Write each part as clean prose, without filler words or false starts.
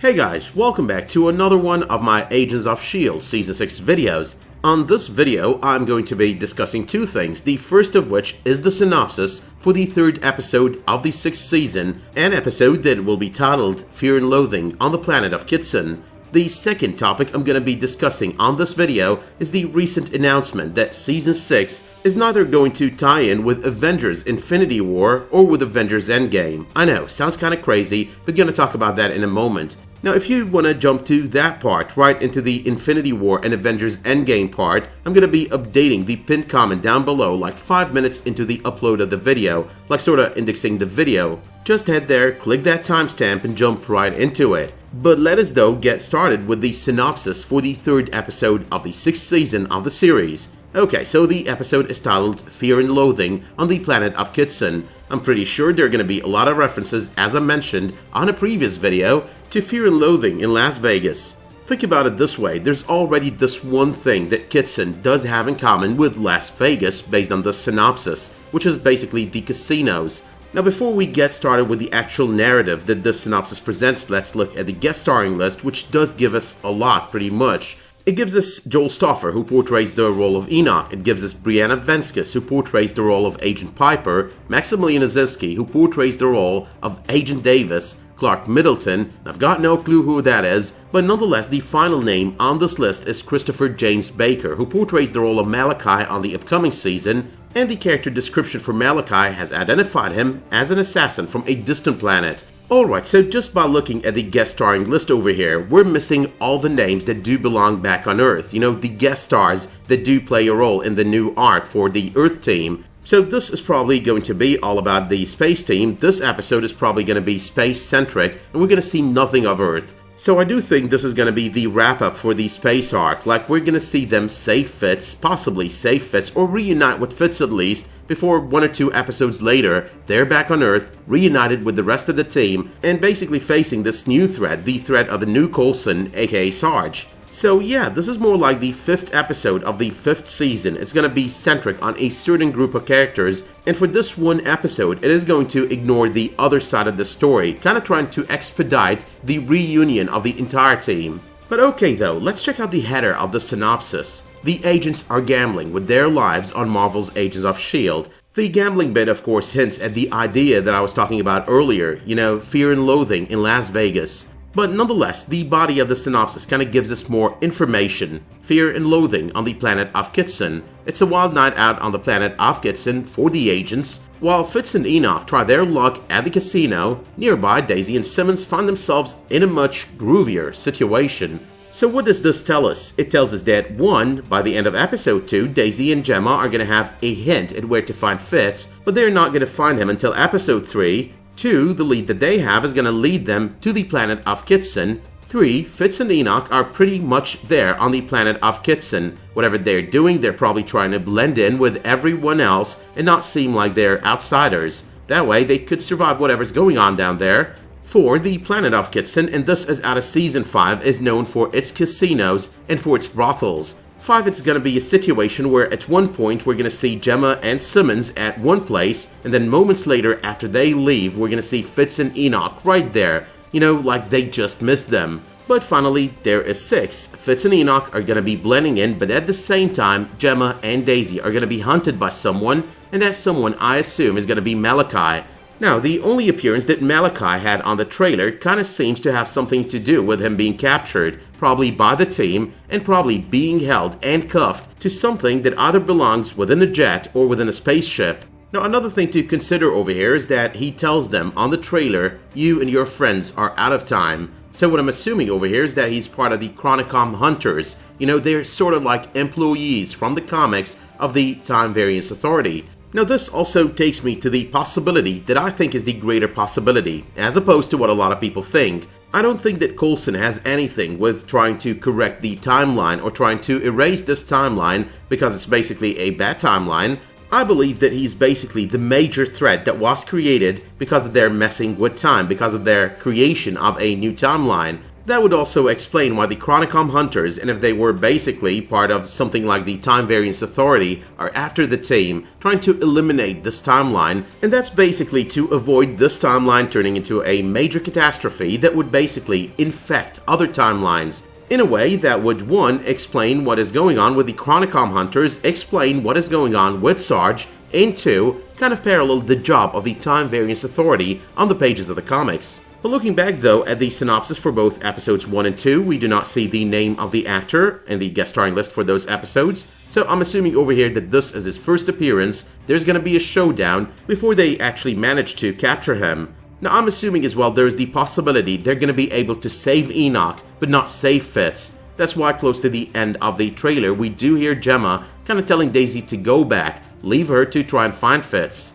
Hey guys, welcome back to another one of my Agents of S.H.I.E.L.D. Season 6 videos. On this video, I'm going to be discussing two things, the first of which is the synopsis for the third episode of the 6th season, an episode that will be titled Fear and Loathing on the planet of Kitson. The second topic I'm going to be discussing on this video is the recent announcement that Season 6 is neither going to tie in with Avengers Infinity War or with Avengers Endgame. I know, sounds kinda crazy, but gonna talk about that in a moment. Now, if you want to jump to that part, right into the Infinity War and Avengers Endgame part, I'm going to be updating the pinned comment down below like 5 minutes into the upload of the video, like sorta indexing the video. Just head there, click that timestamp and jump right into it. But let us though get started with the synopsis for the third episode of the 6th season of the series. Okay, so the episode is titled Fear and Loathing on the planet of Kitson. I'm pretty sure there are going to be a lot of references, as I mentioned on a previous video, to Fear and Loathing in Las Vegas. Think about it this way, there's already this one thing that Kitson does have in common with Las Vegas based on the synopsis, which is basically the casinos. Now before we get started with the actual narrative that this synopsis presents, let's look at the guest starring list, which does give us a lot pretty much. It gives us Joel Stoffer, who portrays the role of Enoch. It gives us Brianna Venskis, who portrays the role of Agent Piper, Maximilian Ozinski, who portrays the role of Agent Daviiz, Clark Middleton, I've got no clue who that is, but nonetheless the final name on this list is Christopher James Baker, who portrays the role of MALACHI on the upcoming season, and the character description for MALACHI has identified him as an assassin from a distant planet. Alright, so just by looking at the guest starring list over here, we're missing all the names that do belong back on Earth. You know, the guest stars that do play a role in the new arc for the Earth team. So this is probably going to be all about the space team. This episode is probably going to be space-centric, and we're going to see nothing of Earth. So I do think this is going to be the wrap-up for the space arc, like we're going to see them save Fitz, possibly save Fitz, or reunite with Fitz at least, before 1 or 2 episodes later, they're back on Earth, reunited with the rest of the team, and basically facing this new threat, the threat of the new Coulson, aka Sarge. So yeah, this is more like the 5th episode of the 5th season. It's going to be centric on a certain group of characters, and for this one episode, it is going to ignore the other side of the story, kind of trying to expedite the reunion of the entire team. But okay though, let's check out the header of the synopsis. The agents are gambling with their lives on Marvel's Agents of S.H.I.E.L.D. The gambling bit of course hints at the idea that I was talking about earlier, you know, Fear and Loathing in Las Vegas. But nonetheless, the body of the synopsis kind of gives us more information. Fear and Loathing on the planet of Kitson. It's a wild night out on the planet of Kitson for the agents. While Fitz and Enoch try their luck at the casino, nearby Daisy and Simmons find themselves in a much groovier situation. So what does this tell us? It tells us that 1, by the end of episode 2, Daisy and Jemma are going to have a hint at where to find Fitz, but they're not going to find him until episode 3. 2, the lead that they have is going to lead them to the planet of Kitson. 3, Fitz and Enoch are pretty much there on the planet of Kitson. Whatever they're doing, they're probably trying to blend in with everyone else and not seem like they're outsiders. That way, they could survive whatever's going on down there. 4, the planet of Kitson, and this is out of Season 5, is known for its casinos and for its brothels. 5, it's going to be a situation where at one point we're going to see Jemma and Simmons at one place, and then moments later after they leave we're going to see Fitz and Enoch right there, you know, like they just missed them. But finally there is 6, Fitz and Enoch are going to be blending in, but at the same time Jemma and Daisy are going to be hunted by someone, and that someone I assume is going to be MALACHI. Now, the only appearance that MALACHI had on the trailer kind of seems to have something to do with him being captured, probably by the team, and probably being held and cuffed to something that either belongs within a jet or within a spaceship. Now, another thing to consider over here is that he tells them on the trailer, you and your friends are out of time. So what I'm assuming over here is that he's part of the Chronicom Hunters. You know, they're sort of like employees from the comics of the Time Variance Authority. Now this also takes me to the possibility that I think is the greater possibility, as opposed to what a lot of people think. I don't think that Coulson has anything with trying to correct the timeline or trying to erase this timeline because it's basically a bad timeline. I believe that he's basically the major threat that was created because of their messing with time, because of their creation of a new timeline. That would also explain why the Chronicom Hunters, and if they were basically part of something like the Time Variance Authority, are after the team, trying to eliminate this timeline, and that's basically to avoid this timeline turning into a major catastrophe that would basically infect other timelines. In a way that would, 1, explain what is going on with the Chronicom Hunters, explain what is going on with Sarge, and 2, kind of parallel the job of the Time Variance Authority on the pages of the comics. But looking back though at the synopsis for both episodes 1 and 2, we do not see the name of the actor and the guest starring list for those episodes, so I'm assuming over here that this is his first appearance. There's gonna be a showdown before they actually manage to capture him. Now I'm assuming as well there's the possibility they're gonna be able to save Enoch, but not save Fitz. That's why close to the end of the trailer we do hear Jemma kinda telling Daisy to go back, leave her to try and find Fitz.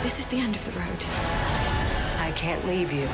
This is the end of the road. I can't leave you.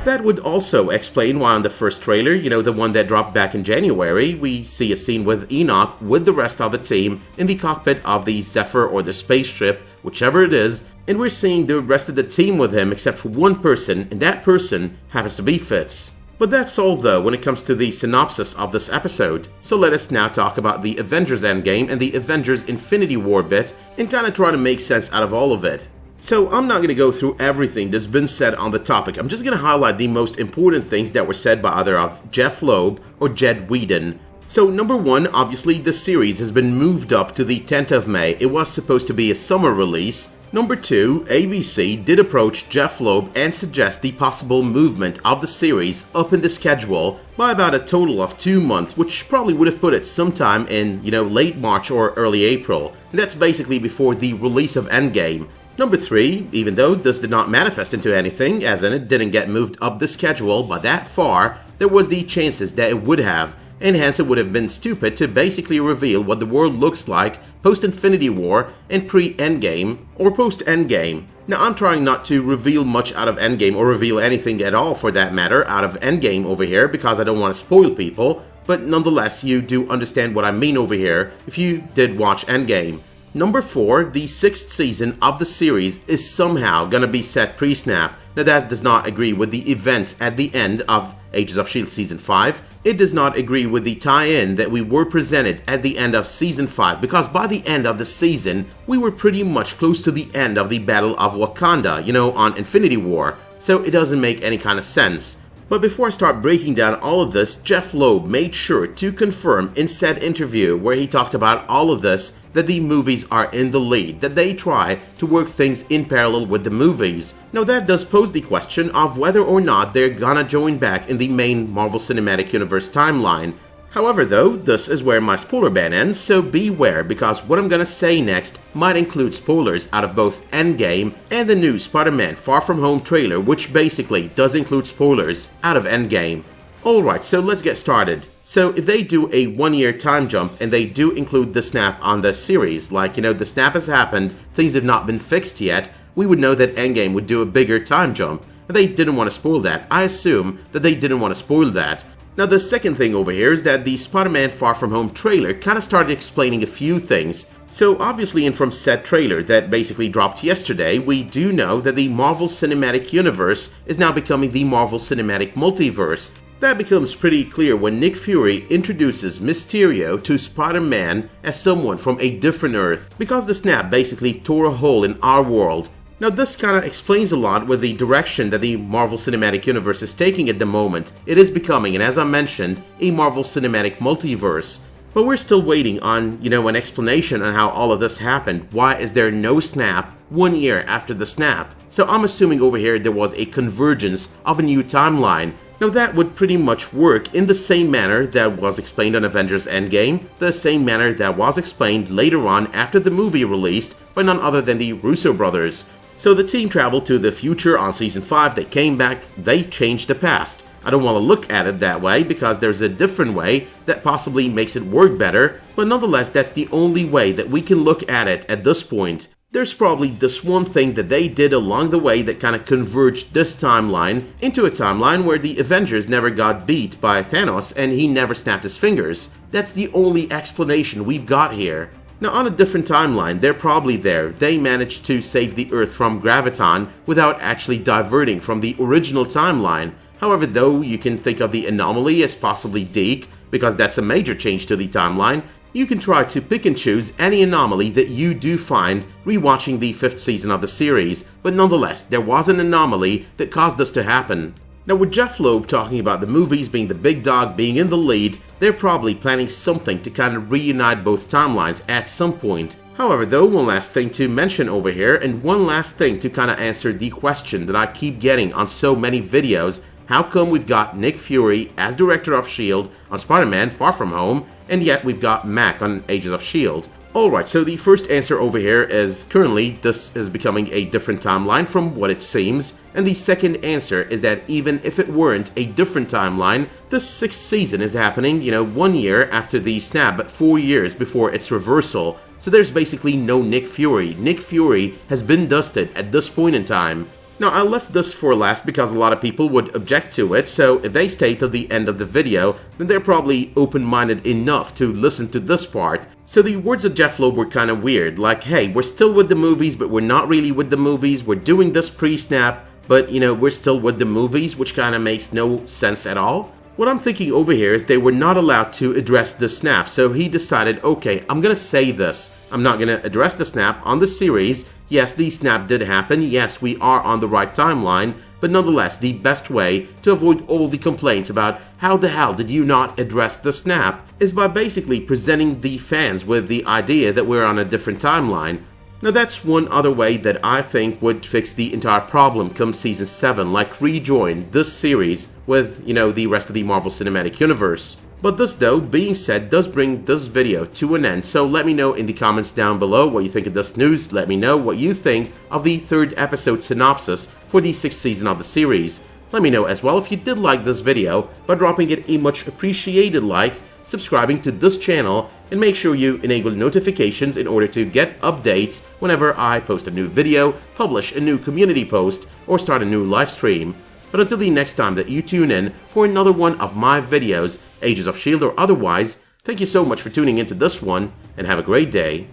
That would also explain why on the first trailer, the one that dropped back in January, we see a scene with Enoch with the rest of the team in the cockpit of the Zephyr or the spaceship, whichever it is, and we're seeing the rest of the team with him except for one person, and that person happens to be Fitz. But that's all though when it comes to the synopsis of this episode, so let us now talk about the Avengers Endgame and the Avengers Infinity War bit and kinda try to make sense out of all of it. So I'm not going to go through everything that's been said on the topic. I'm just going to highlight the most important things that were said by either of Jeff Loeb or Jed Whedon. So number 1, obviously the series has been moved up to the 10th of May. It was supposed to be a summer release. Number 2, ABC did approach Jeff Loeb and suggest the possible movement of the series up in the schedule by about a total of 2 months, which probably would have put it sometime in, late March or early April. And that's basically before the release of Endgame. Number 3, even though this did not manifest into anything, as in it didn't get moved up the schedule by that far, there was the chances that it would have, and hence it would have been stupid to basically reveal what the world looks like post-Infinity War and pre-Endgame, or post-Endgame. Now I'm trying not to reveal much out of Endgame, or reveal anything at all for that matter out of Endgame over here, because I don't want to spoil people, but nonetheless you do understand what I mean over here if you did watch Endgame. Number 4, the 6th season of the series is somehow gonna be set pre-snap. Now that does not agree with the events at the end of Agents of S.H.I.E.L.D. Season 5. It does not agree with the tie-in that we were presented at the end of Season 5, because by the end of the season, we were pretty much close to the end of the Battle of Wakanda, on Infinity War, so it doesn't make any kind of sense. But before I start breaking down all of this, Jeff Loeb made sure to confirm in said interview where he talked about all of this that the movies are in the lead, that they try to work things in parallel with the movies. Now that does pose the question of whether or not they're gonna join back in the main Marvel Cinematic Universe timeline. However though, this is where my spoiler ban ends, so beware because what I'm gonna say next might include spoilers out of both Endgame and the new Spider-Man Far From Home trailer, which basically does include spoilers out of Endgame. Alright, so let's get started. So if they do a 1-year time jump and they do include the snap on the series, like the snap has happened, things have not been fixed yet, we would know that Endgame would do a bigger time jump. And they didn't want to spoil that. I assume that they didn't want to spoil that. Now the second thing over here is that the Spider-Man Far From Home trailer kind of started explaining a few things. So obviously from said trailer that basically dropped yesterday, we do know that the Marvel Cinematic Universe is now becoming the Marvel Cinematic Multiverse. That becomes pretty clear when Nick Fury introduces Mysterio to Spider-Man as someone from a different Earth, because the snap basically tore a hole in our world. Now this kinda explains a lot with the direction that the Marvel Cinematic Universe is taking at the moment. It is becoming, and as I mentioned, a Marvel Cinematic Multiverse. But we're still waiting on, an explanation on how all of this happened. Why is there no snap 1 year after the snap? So I'm assuming over here there was a convergence of a new timeline. Now that would pretty much work in the same manner that was explained on Avengers Endgame, the same manner that was explained later on after the movie released by none other than the Russo brothers. So the team traveled to the future on Season 5, they came back, they changed the past. I don't want to look at it that way because there's a different way that possibly makes it work better, but nonetheless that's the only way that we can look at it at this point. There's probably this one thing that they did along the way that kind of converged this timeline into a timeline where the Avengers never got beat by Thanos and he never snapped his fingers. That's the only explanation we've got here. Now, on a different timeline, they're probably there. They managed to save the Earth from graviton without actually diverting from the original timeline. However, though, you can think of the anomaly as possibly Deke, because that's a major change to the timeline. You can try to pick and choose any anomaly that you do find rewatching the 5th season of the series, but nonetheless, there was an anomaly that caused this to happen. Now, with Jeff Loeb talking about the movies being the big dog, being in the lead, they're probably planning something to kind of reunite both timelines at some point. However, though, one last thing to mention over here, and one last thing to kind of answer the question that I keep getting on so many videos: how come we've got Nick Fury as director of S.H.I.E.L.D. on Spider-Man Far From Home, and yet we've got Mac on Agents of S.H.I.E.L.D.? Alright, so the first answer over here is currently this is becoming a different timeline from what it seems, and the second answer is that even if it weren't a different timeline, the 6th season is happening, 1 year after the snap, but 4 years before its reversal. So there's basically no Nick Fury. Nick Fury has been dusted at this point in time. Now, I left this for last because a lot of people would object to it, so if they stay till the end of the video, then they're probably open-minded enough to listen to this part. So the words of Jeff Loeb were kind of weird, like, hey, we're still with the movies, but we're not really with the movies, we're doing this pre-snap, but, we're still with the movies, which kind of makes no sense at all. What I'm thinking over here is they were not allowed to address the snap, so he decided, okay, I'm gonna say this. I'm not gonna address the snap on the series. Yes, the snap did happen. Yes, we are on the right timeline. But nonetheless, the best way to avoid all the complaints about how the hell did you not address the snap is by basically presenting the fans with the idea that we're on a different timeline. Now, that's one other way that I think would fix the entire problem come Season 7, like rejoin this series with, the rest of the Marvel Cinematic Universe. But this, though, being said, does bring this video to an end, so let me know in the comments down below what you think of this news. Let me know what you think of the 3rd episode synopsis for the 6th season of the series. Let me know as well if you did like this video by dropping it a much appreciated like, subscribing to this channel, and make sure you enable notifications in order to get updates whenever I post a new video, publish a new community post, or start a new live stream. But until the next time that you tune in for another one of my videos, Agents of S.H.I.E.L.D. or otherwise, thank you so much for tuning into this one, and have a great day.